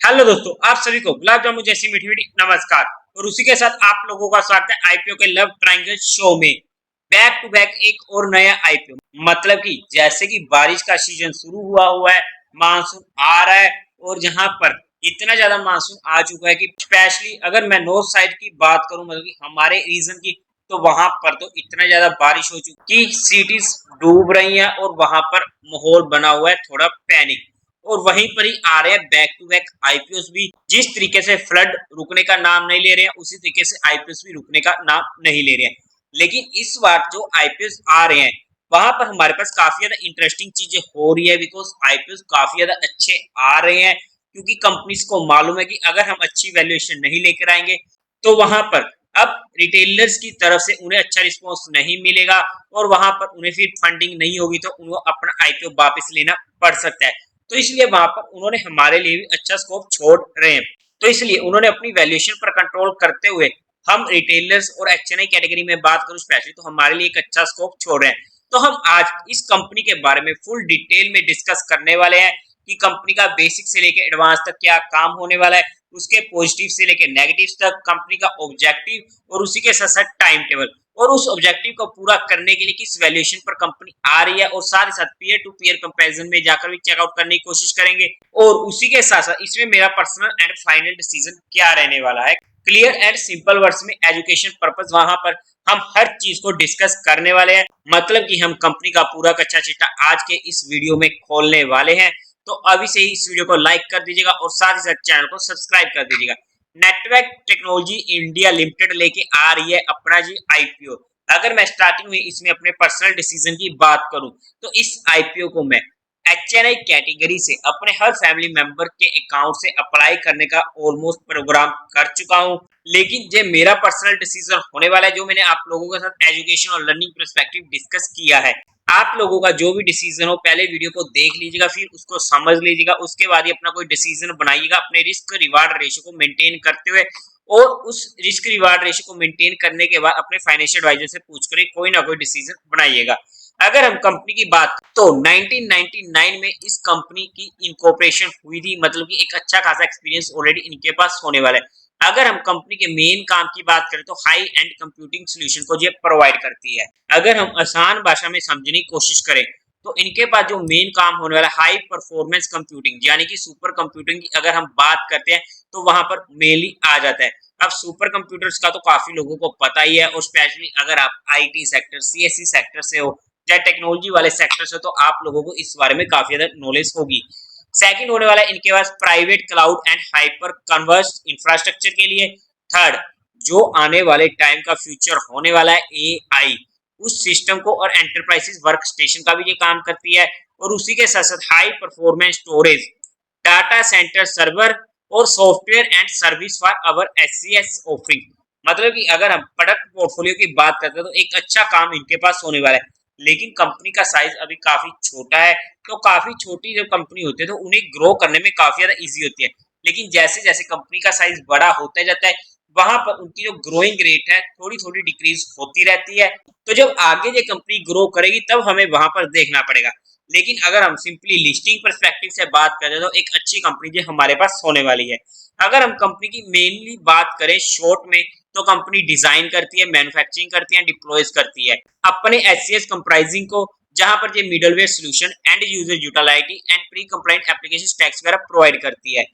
Hello दोस्तों, आप सभी को गुलाब जामुन जैसी मीठी मीठी नमस्कार। और उसी के साथ आप लोगों का स्वागत है आईपीओ के लव ट्रायंगल शो में। बैक टू बैक एक और नया आईपीओ, मतलब कि जैसे कि बारिश का सीजन शुरू हुआ है, मानसून आ रहा है। और जहां पर इतना ज्यादा मानसून आ चुका है कि स्पेशली अगर मैं नॉर्थ साइड की बात करूं, मतलब कि हमारे रीजन की, तो वहां पर तो इतना ज्यादा बारिश हो चुकी कि सिटीज डूब रही हैं और वहां पर माहौल बना हुआ है थोड़ा पैनिक। और वहीं पर ही आ रहे हैं बैक टू बैक आईपीओस भी। जिस तरीके से फ्लड रुकने का नाम नहीं ले रहे हैं, उसी तरीके से आईपीओस भी रुकने का नाम नहीं ले रहे हैं। लेकिन इस बार जो आईपीओस आ रहे हैं, वहां पर हमारे पास काफी ज्यादा इंटरेस्टिंग चीजें हो रही है, बिकॉज आईपीओस काफी ज्यादा अच्छे आ रहे हैं। क्योंकि कंपनीज को मालूम है कि अगर हम अच्छी वैल्यूएशन नहीं लेकर आएंगे, तो वहां पर अब रिटेलर्स की तरफ से उन्हें अच्छा रिस्पॉन्स नहीं मिलेगा। और वहां पर उन्हें फिर फंडिंग नहीं होगी, तो उनको अपना आईपीओ वापस लेना पड़ सकता है। तो इसलिए वहां पर उन्होंने हमारे लिए भी अच्छा स्कोप छोड़ रहे हैं। तो इसलिए उन्होंने अपनी वैल्यूएशन पर कंट्रोल करते हुए, हम रिटेलर्स और एचएनआई कैटेगरी में बात करूं स्पेशली, तो हमारे लिए एक अच्छा स्कोप छोड़ रहे हैं। तो हम आज इस कंपनी के बारे में फुल डिटेल में डिस्कस करने वाले हैं कि कंपनी का बेसिक से लेकर एडवांस तक क्या काम होने वाला है, उसके पॉजिटिव से लेकर नेगेटिव तक, कंपनी का ऑब्जेक्टिव और उसी के साथ साथ टाइम टेबल, और उस ऑब्जेक्टिव को पूरा करने के लिए किस वैल्यूएशन पर कंपनी आ रही है, और साथ ही साथ पीयर टू पीयर कंपैरिजन में जाकर भी चेकआउट करने की कोशिश करेंगे। और उसी के साथ साथ इसमें मेरा पर्सनल एंड फाइनल डिसीजन क्या रहने वाला है। क्लियर एंड सिंपल वर्ड्स में एजुकेशन पर्पस, वहां पर हम हर चीज को डिस्कस करने वाले हैं। मतलब कि हम कंपनी का पूरा कच्चा चिट्ठा आज के इस वीडियो में खोलने वाले हैं। तो अभी से ही इस वीडियो को लाइक कर दीजिएगा और साथ ही साथ चैनल को सब्सक्राइब कर दीजिएगा। नेटवर्क टेक्नोलॉजी इंडिया लिमिटेड लेके आ रही है अपना जी आईपीओ। अगर मैं स्टार्टिंग में इसमें अपने पर्सनल डिसीजन की बात करूं, तो इस आईपीओ को मैं एचएनआई कैटेगरी से अपने हर फैमिली मेंबर के अकाउंट से अप्लाई करने का ऑलमोस्ट प्रोग्राम कर चुका हूं। लेकिन जो मेरा पर्सनल डिसीजन होने वाला है, जो मैंने आप लोगों के साथ एजुकेशन और लर्निंग पर्सपेक्टिव डिस्कस किया है, आप लोगों का जो भी डिसीजन हो पहले वीडियो को देख लीजिएगा, फिर उसको समझ लीजिएगा, उसके बाद ही अपना कोई डिसीजन बनाइएगा अपने रिस्क रिवार्ड रेशियो को मेंटेन करते हुए। और उस रिस्क रिवार्ड रेशियो को मेंटेन करने के बाद अपने फाइनेंशियल एडवाइजर से पूछ कर कोई ना कोई डिसीजन बनाइएगा। अगर हम कंपनी की बात तो 1999 में इस कंपनी की इनकॉर्पोरेशन हुई थी, मतलब कि एक अच्छा खासा एक्सपीरियंस ऑलरेडी इनके पास होने वाला है। अगर हम कंपनी के मेन काम की बात करें, तो हाई एंड कंप्यूटिंग सॉल्यूशन को ये प्रोवाइड करती है। अगर हम आसान भाषा में समझने की कोशिश करें, तो इनके पास जो मेन काम होने वाला है हाई परफॉर्मेंस कंप्यूटिंग, यानी कि सुपर कंप्यूटिंग की अगर हम बात करते हैं, तो वहां पर मेनली आ जाता है। अब सुपर कंप्यूटर्स का तो काफी लोगों को पता ही है, और स्पेशली अगर आप आईटी सेक्टर, सीएससी सेक्टर से हो या टेक्नोलॉजी वाले सेक्टर से, तो आप लोगों को इस बारे में काफी ज्यादा नॉलेज होगी। सेकंड होने वाला है इनके पास private cloud and hyper converge infrastructure के लिए। थर्ड, जो आने वाले टाइम का फ्यूचर होने वाला है एआई, उस सिस्टम को और एंटरप्राइजेस वर्क स्टेशन का भी ये काम करती है। और उसी के साथ साथ high performance storage, data centre server और software and service for our SCS offering. मतलब कि अगर हम प्रोडक्ट पोर्टफोलियो की बात करते हैं, तो एक अच्छा काम इनके पास होने वाला है। लेकिन कंपनी का साइज अभी काफी छोटा है, तो काफी छोटी जब कंपनी होती है, तो उन्हें ग्रो करने में काफी ज्यादा इजी होती है। लेकिन जैसे जैसे कंपनी का साइज बड़ा होता जाता है, वहां पर उनकी जो ग्रोइंग रेट है थोड़ी थोड़ी डिक्रीज होती रहती है। तो जब आगे ये कंपनी ग्रो करेगी, तब हमें वहां पर देखना पड़ेगा। लेकिन अगर हम सिंपली लिस्टिंग पर्सपेक्टिव से बात करें, तो एक अच्छी कंपनी जो हमारे पास होने वाली है। अगर हम कंपनी की मेनली बात करें शॉर्ट में, तो कंपनी डिजाइन करती है, मैन्युफैक्चरिंग करती है, डिप्लॉयज करती है अपने एचसीएस कंप्राइजिंग को, जहां पर ये middleware solution end user utility and pre compliant application stacks वगैरह प्रोवाइड करती है।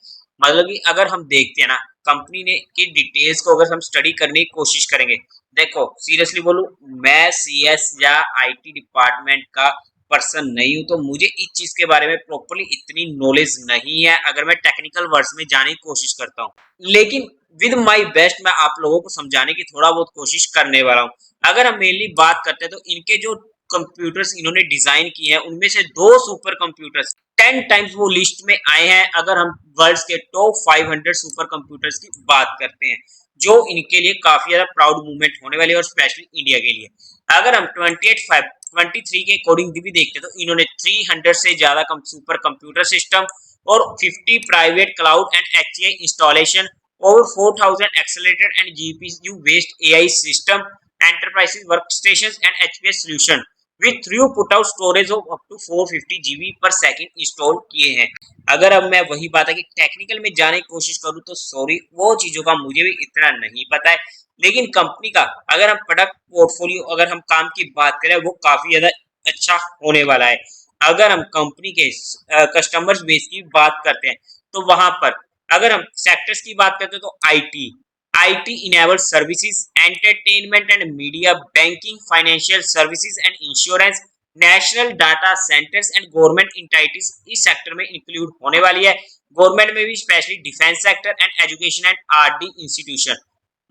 मतलब कि अगर हम देखते हैं ना कंपनी ने की डिटेल्स को, अगर हम स्टडी करने की कोशिश करेंगे, देखो सीरियसली बोलूं, मैं सीएस या आईटी डिपार्टमेंट का पर्सन नहीं हूं, तो मुझे इस चीज के बारे में प्रॉपर्ली इतनी नॉलेज नहीं है अगर मैं टेक्निकल वर्ड्स में जाने की कोशिश करता हूं। लेकिन विद माय बेस्ट मैं आप लोगों को समझाने की थोड़ा बहुत कोशिश करने वाला हूं। अगर हम मेनली बात करते हैं, तो इनके जो कंप्यूटर्स इन्होंने डिजाइन किए हैं, उनमें से दो सुपर कंप्यूटर्स 10 टाइम्स वो लिस्ट में आए हैं। अगर हम वर्ल्ड के टॉप 500 सुपर कंप्यूटर्स की बात करते हैं, जो इनके लिए काफी ज्यादा प्राउड मूवमेंट होने वाली है, और स्पेशली इंडिया के लिए। अगर हम 23 के अकॉर्डिंग भी देखते हैं, तो इन्होंने 300 से ज्यादा सुपर कंप्यूटर सिस्टम और 50 private cloud and HCI installation, over 4000 accelerated and GPU based AI system, enterprise workstations and HPS solution, with throughput out storage of up to 450 GB per second install किए हैं। अगर अब मैं वही बात है कि टेक्निकल में जाने की कोशिश करूं तो सॉरी, वो चीजों का मुझे भी इतना नहीं पता है। लेकिन कंपनी का अगर हम प्रोडक्ट पोर्टफोलियो, अगर हम काम की बात करें, वो काफी ज्यादा अच्छा होने वाला है। अगर हम कंपनी के कस्टमर्स बेस की बात करते हैं तो वहां पर अगर हम सेक्टर्स की बात करते हैं तो IT enabled services, entertainment and media, banking, financial services and insurance, national data centres and government entities इस सेक्टर में इंक्लूड होने वाली है। गवर्नमेंट में भी specially defence sector and education and RD institution,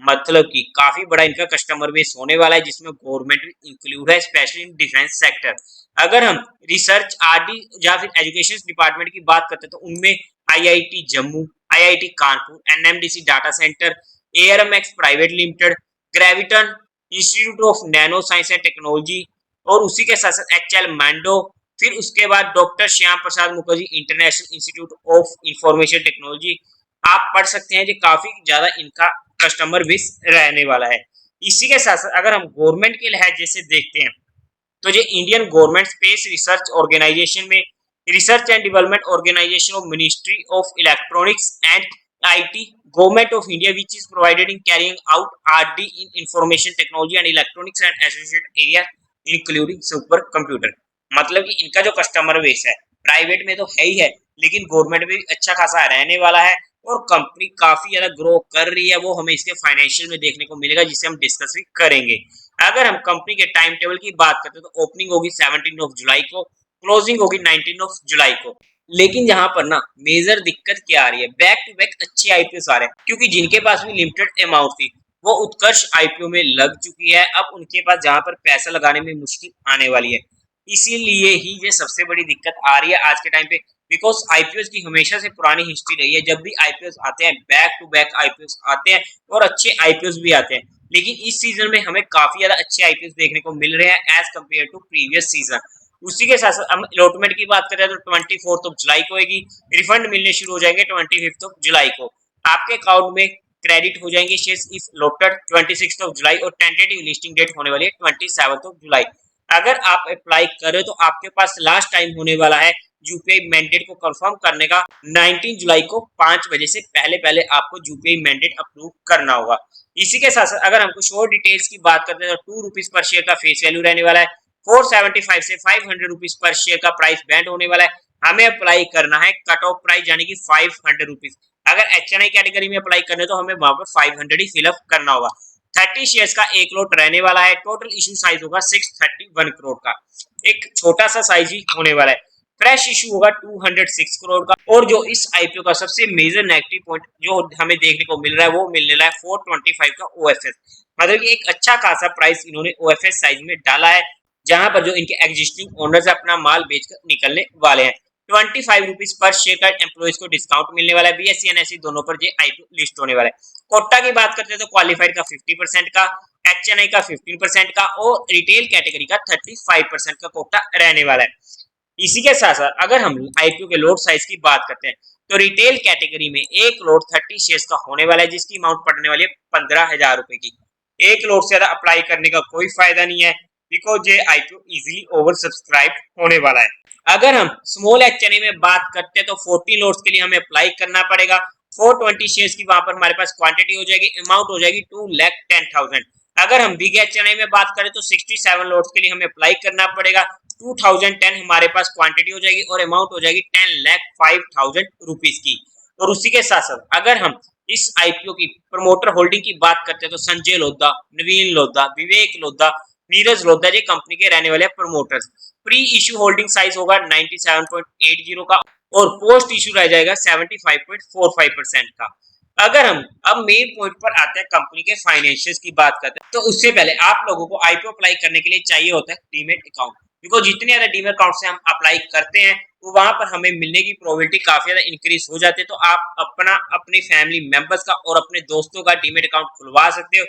मतलब कि काफी बड़ा इनका कस्टमर बेस होने वाला है, जिसमें गवर्नमेंट भी इंक्लूड है, स्पेशली इन डिफेंस सेक्टर। अगर हम रिसर्च आरडी या फिर एजुकेशन डिपार्टमेंट की बात करते हैं तो उनमें IIT Jammu, IIT Kanpur, NMDC data centre, ARMX private limited, Graviton institute of nano science and technology, और उसी के साथ साथ एचएल मैंडो, फिर उसके बाद doctor Shyam Prasad Mukherjee international institute of information technology. आप पढ़ सकते हैं कि काफी ज्यादा इनका कस्टमर बेस रहने वाला है। इसी के साथ साथ अगर हम गवर्नमेंट के लहजे से देखते हैं तो जो Indian government space research organisation में research and development organisation of ministry of electronics and IT, government of India which is provided in carrying out RD in information technology and electronics and associated area including supercomputer. मतलब कि इनका जो customer base है private में तो है ही है, लेकिन गवर्नमेंट में भी अच्छा खासा रहने वाला है, और कंपनी काफी ज्यादा ग्रो कर रही है। वो हमें इसके फाइनेंशियल में देखने को मिलेगा, जिसे हम डिस्कस भी करेंगे। अगर हम कंपनी के टाइम टेबल की बात करते हैं तो ओपनिंग होगी 17 ऑफ जुलाई को, क्लोजिंग होगी 19 ऑफ जुलाई को। लेकिन यहाँ पर ना मेजर दिक्कत क्या आ रही है, बैक टू बैक अच्छे आईपीओ आ रहे हैं, क्योंकि जिनके पास भी लिमिटेड अमाउंट थी वो उत्कर्ष आईपीओ में लग चुकी है। अब उनके पास जहां पर पैसा लगाने में मुश्किल आने वाली है, इसीलिए ही ये सबसे बड़ी दिक्कत आ रही है आज के टाइम पे। बिकॉज आईपीओ की हमेशा से पुरानी हिस्ट्री रही है, जब भी आईपीओ आते हैं बैक टू बैक आईपीओ आते हैं, और अच्छे आईपीओ भी आते हैं। लेकिन इस सीजन में हमें काफी ज्यादा अच्छे आईपीओ देखने को मिल रहे हैं as compare to previous season. उसी के साथ साथ हम अलॉटमेंट की बात करें तो 24 ऑफ जुलाई को होगी, रिफंड मिलने शुरू हो जाएंगे 25 ऑफ जुलाई को। आपके अकाउंट में क्रेडिट हो जाएंगे shares if allotted 26 of July, और टेंटेटिव लिस्टिंग डेट होने वाली है 27 ऑफ जुलाई। अगर आप अप्लाई करें तो आपके पास लास्ट टाइम होने वाला है यूपीआई मैंडेट को कंफर्म करने का 19 जुलाई को 5 बजे से पहले पहले आपको यूपीआई मैंडेट अप्रूव करना होगा। इसी के साथ साथ अगर हम कुछ और डिटेल्स की बात करते हैं तो ₹2 पर शेयर का फेस वैल्यू रहने वाला है, 475 से ₹500 पर शेयर का प्राइस बैंड होने वाला है। हमें अप्लाई करना है कट ऑफ प्राइस यानी कि ₹500। अगर एचएनआई कैटेगरी में अप्लाई करने तो हमें वहां पर 500 ही फिलअप करना होगा। 30 शेयर्स का एक लॉट रहने वाला है। टोटल इशू साइज होगा 631 करोड़ का, एक छोटा सा साइज ही होने वाला है। फ्रेश इशू होगा 206 करोड़ का। और जो इस आईपीओ का सबसे मेजर नेगेटिव पॉइंट जो हमें देखने को मिल रहा है वो मिलने रहा है 425 का ओएफएस, मतलब कि एक अच्छा खासा प्राइस इन्होंने ओएफएस साइज में डाला है, जहां पर जो इनके एग्जिस्टिंग ओनर्स अपना माल बेचकर निकलने वाले हैं। ₹25 पर शेयर का एम्प्लॉइज को डिस्काउंट मिलने वाला है। बीएससी एनएससी दोनों पर ये आईपीओ लिस्ट होने वाला है। कोटा की बात करते हैं तो क्वालिफाइड का 50% का, एचएनआई का 15% का, और रिटेल कैटेगरी का 35% का कोटा रहने वाला है। इसी के साथ साथ अगर हम आईपीओ के लोट साइज की बात करते हैं तो रिटेल कैटेगरी में एक लोट 30 शेयर्स का होने वाला है, जिसकी अमाउंट पड़ने वाली है ₹15,000 की। एक लोट से ज्यादा अप्लाई करने का कोई फायदा नहीं है, बिकॉज ये आईपीओ इजीली ओवर सब्सक्राइब होने वाला है। अगर हम स्मॉल एचएनआई में बात करते हैं तो 40 लोट्स के लिए हमें अप्लाई करना पड़ेगा। 420 शेयर्स की वहां पर हमारे पास क्वांटिटी हो जाएगी, अमाउंट हो जाएगी 2,10,000। अगर हम बिग एचएनआई में बात करें तो 67 लोट्स के लिए हमें अप्लाई करना पड़ेगा। 2010 हमारे पास क्वांटिटी हो जाएगी और अमाउंट हो जाएगी 10,05,000 रुपीज की। और उसी के साथ साथ अगर हम इस आईपीओ की प्रमोटर होल्डिंग की बात करते हैं तो संजय लोधा, नवीन लोधा, विवेक लोधा, नीरज लोधा ये कंपनी के रहने वाले promoters. Pre issue holding size होगा 97.80 का, और पोस्ट इशू रह जाएगा 75.45% का। अगर हम अब मेन पॉइंट पर आते हैं कंपनी के फाइनेंशियल्स की बात करते हैं तो उससे पहले आप लोगों को आईपीओ अप्लाई करने के लिए चाहिए होता है डीमेट अकाउंट, बिकॉज जितने ज्यादा डीमेट अकाउंट से हम अप्लाई करते हैं तो वहां पर हमें मिलने की प्रोबेबिलिटी काफी ज्यादा इंक्रीज हो जाती है। तो आप अपना अपनी फैमिली मेंबर्स का और अपने दोस्तों का डीमेट अकाउंट खुलवा सकते हो।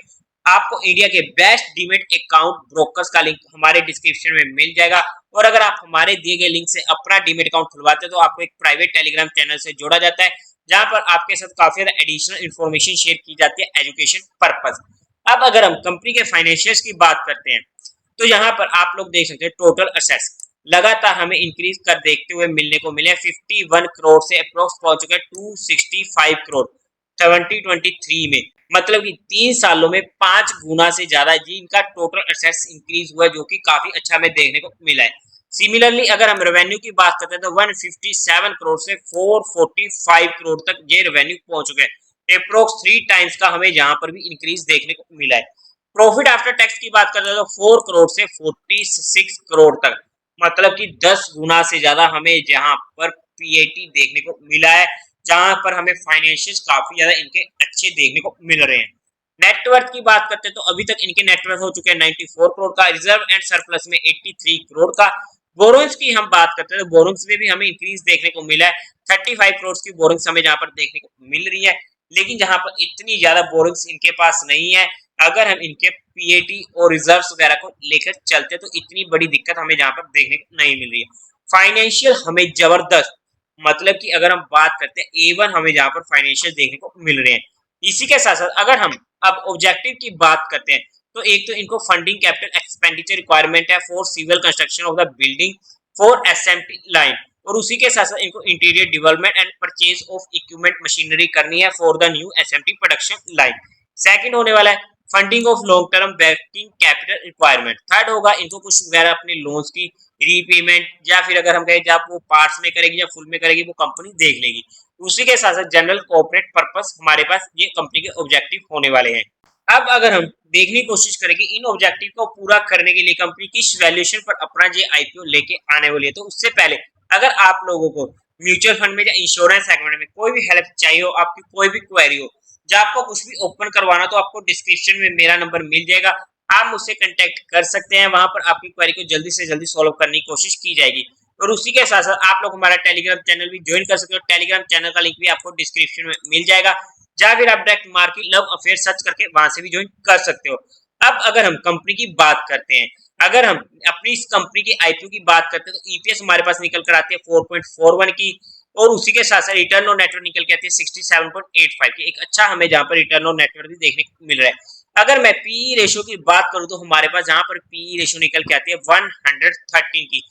आपको इंडिया के बेस्ट डीमेट अकाउंट ब्रोकर्स का लिंक हमारे डिस्क्रिप्शन में मिल जाएगा, और अगर आप हमारे दिए गए लिंक से अपना डीमेट अकाउंट खुलवाते हैं तो आपको एक प्राइवेट टेलीग्राम चैनल से जोड़ा जाता है, जहां पर आपके साथ काफी ज्यादा एडिशनल इन्फॉर्मेशन शेयर की जाती है एजुकेशन पर्पज। अब अगर हम कंपनी के फाइनेंशियल्स की बात करते हैं तो यहाँ पर आप लोग देख सकते हैं टोटल असेट्स लगातार हमें इंक्रीज कर देखते हुए मिलने को मिले 51 करोड़ से अप्रोक्स पहुंच चुके 265 करोड़ 2023 में। मतलब कि 3 सालों में 5 गुना से ज्यादा जी इनका टोटल असेट्स इंक्रीज हुआ, जो कि काफी अच्छा हमें देखने को मिला है। सिमिलरली अगर हम रेवेन्यू की बात करते हैं तो 157 करोड़ से 445 करोड़ तक ये रेवेन्यू पहुंच चुके हैं। अप्रोक्स 3 टाइम्स का हमें यहाँ पर भी इंक्रीज देखने को मिला है। प्रॉफिट आफ्टर टैक्स की बात करते हैं तो 4 करोड़ से 46 करोड़ तक, मतलब कि 10 गुना से ज्यादा हमें जहां पर पीएटी देखने को मिला है, जहां पर हमें फाइनेंशियल्स काफी ज्यादा इनके अच्छे देखने को मिल रहे हैं। नेटवर्थ की बात करते हैं तो अभी तक इनके नेटवर्थ हो चुके हैं 94 करोड़ का, रिजर्व एंड सरप्लस में 83 करोड़ का। बोरोइंग्स की हम बात करते हैं तो बोरोइंग्स में भी हमें इंक्रीज देखने को मिला है। 35 करोड़ की बोरोइंग्स हमें जहां पर देखने को मिल रही है, लेकिन जहां पर इतनी ज्यादा बोरोइंग्स इनके पास नहीं है। अगर हम इनके पीएटी और रिजर्व्स वगैरह को लेकर चलते तो इतनी बड़ी दिक्कत हमें जहां पर देखने को नहीं मिल रही है। फाइनेंशियल हमें जबरदस्त, मतलब कि अगर हम बात करते हैं A1 हमें जहां पर फाइनेंशियल देखने को मिल रहे हैं। इसी के साथ साथ अगर हम अब ऑब्जेक्टिव की बात करते हैं तो एक तो इनको फंडिंग कैपिटल एक्सपेंडिचर रिक्वायरमेंट है for civil construction of the building for SMT line, और उसी के साथ साथ इनको interior development and purchase of equipment machinery करनी है for the new SMT production line. Second होने वाला है funding of long term working capital requirement. Third होगा इनको कुछ वगैरह अपने लोन्स की रीपेमेंट, या फिर अगर हम कहें जब वो पार्ट्स में करेगी या फुल में करेगी वो कंपनी देख लेगी। उसी के साथ साथ जनरल कॉर्पोरेट पर्पस हमारे पास ये कंपनी के ऑब्जेक्टिव होने वाले हैं। अब अगर हम देखने की कोशिश करेंगे इन ऑब्जेक्टिव को पूरा करने के लिए कंपनी किस वैल्यूएशन पर अपना ये आईपीओ लेके आने वाली है, तो उससे पहले अगर आप लोगों को म्यूचुअल फंड में या इंश्योरेंस सेगमेंट में कोई भी हेल्प चाहिए हो, आपकी कोई भी क्वेरी हो, जब आपको कुछ भी ओपन करवाना तो आपको डिस्क्रिप्शन में मेरा नंबर मिल जाएगा, आप मुझसे कांटेक्ट कर सकते हैं। वहां पर आपकी क्वेरी को जल्दी से जल्दी सॉल्व करने की कोशिश की जाएगी। और उसी के साथ साथ आप लोग हमारा टेलीग्राम चैनल भी ज्वाइन कर सकते हो। टेलीग्राम चैनल का लिंक भी आपको डिस्क्रिप्शन में मिल जाएगा, या फिर आप direct market love affair search करके वहां से भी ज्वाइन कर सकते हो। अब अगर हम कंपनी की बात करते हैं, अगर हम अपनी इस कंपनी की आईपीओ की बात करते हैं तो ईपीएस हमारे पास निकल कर आती है 4.41 की, और उसी के साथ साथ रिटर्न ऑन नेटवर्थ निकल के आती है 67.85 की। एक अच्छा हमें जहां पर रिटर्न ऑन नेटवर्थ भी देखने को मिल रहा है। अगर मैं पीई रेशियो की बात करूं तो हमारे पास जहां पर पीई रेशियो निकल के आती है 113 की,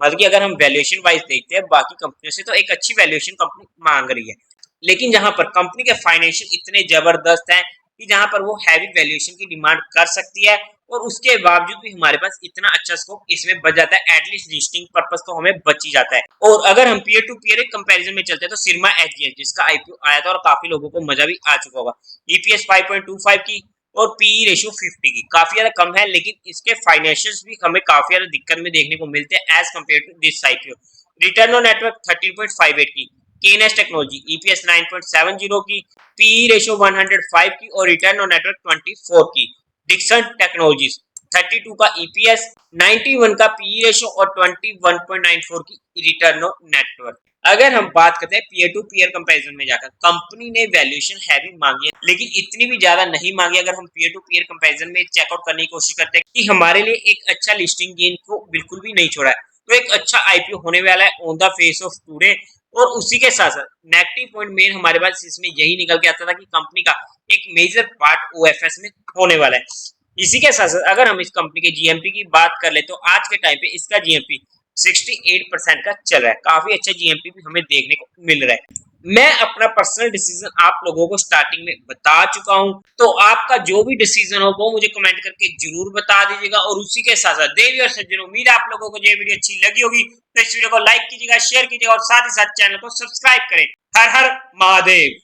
मतलब कि अगर हम वैल्यूएशन वाइज देखते हैं बाकी कंपनियों से तो एक अच्छी वैल्यूएशन कंपनी मांग रही है। लेकिन जहां पर कंपनी के फाइनेंशियल इतने जबरदस्त हैं कि जहां पर वो हैवी वैल्यूएशन की डिमांड कर सकती है, और उसके बावजूद भी हमारे पास इतना अच्छा स्कोप इसमें बच जाता है। एटलीस्ट लिस्टिंग पर्पस तो हमें बच ही जाता है। और अगर हम पीयर टू पीयर एक कंपैरिजन में चलते हैं तो सिरमा एचजीएस जिसका आईपीओ आया था और काफी लोगों को मजा भी आ चुका होगा, ईपीएस 5.25 की और पीई रेशियो 50 की, काफी ज्यादा कम है, लेकिन इसके फाइनेंशियल्स भी हमें काफी ज्यादा दिक्कत में देखने को मिलते हैं as compare to this IPO. Return on network 13.58 की, केएनएस टेक्नोलॉजी ईपीएस 9.70 की, पीई रेशियो 105 की और रिटर्न ऑन नेटवर्क 24 की। डिक्सन टेक्नोलॉजीज 32 का ईपीएस, 91 का पीई रेशियो और 21.94 की रिटर्न ऑन नेटवर्क। अगर हम बात करते हैं पीयर टू पीयर कंपैरिजन में जाकर, कंपनी ने वैल्यूएशन हैवी मांगी है लेकिन इतनी भी ज्यादा नहीं मांगी। अगर हम पीयर टू पीयर कंपैरिजन में चेकआउट करने की कोशिश करते हैं कि हमारे लिए एक अच्छा लिस्टिंग गेन को बिल्कुल भी नहीं छोड़ा है, तो एक अच्छा आईपीओ होने वाला है on the face of today. और उसी के साथ साथ नेगेटिव पॉइंट मेन हमारे पास इसमें यही निकल के आता था कि कंपनी का एक मेजर पार्ट ओएफएस में होने वाला है। इसी के साथ साथ अगर हम इस कंपनी के जीएमपी की बात कर ले तो आज के टाइम पे इसका जीएमपी 68% का चल रहा है, काफी अच्छा जीएमपी भी हमें देखने को मिल रहा है। मैं अपना पर्सनल डिसीजन आप लोगों को स्टार्टिंग में बता चुका हूं, तो आपका जो भी डिसीजन हो वो मुझे कमेंट करके जरूर बता दीजिएगा। और उसी के साथ साथ देवी और सज्जनों, उम्मीद आप लोगों को ये वीडियो अच्छी लगी होगी, तो इस वीडियो को लाइक कीजिएगा, शेयर कीजिएगा और साथ ही साथ चैनल को सब्सक्राइब करें। हर हर महादेव।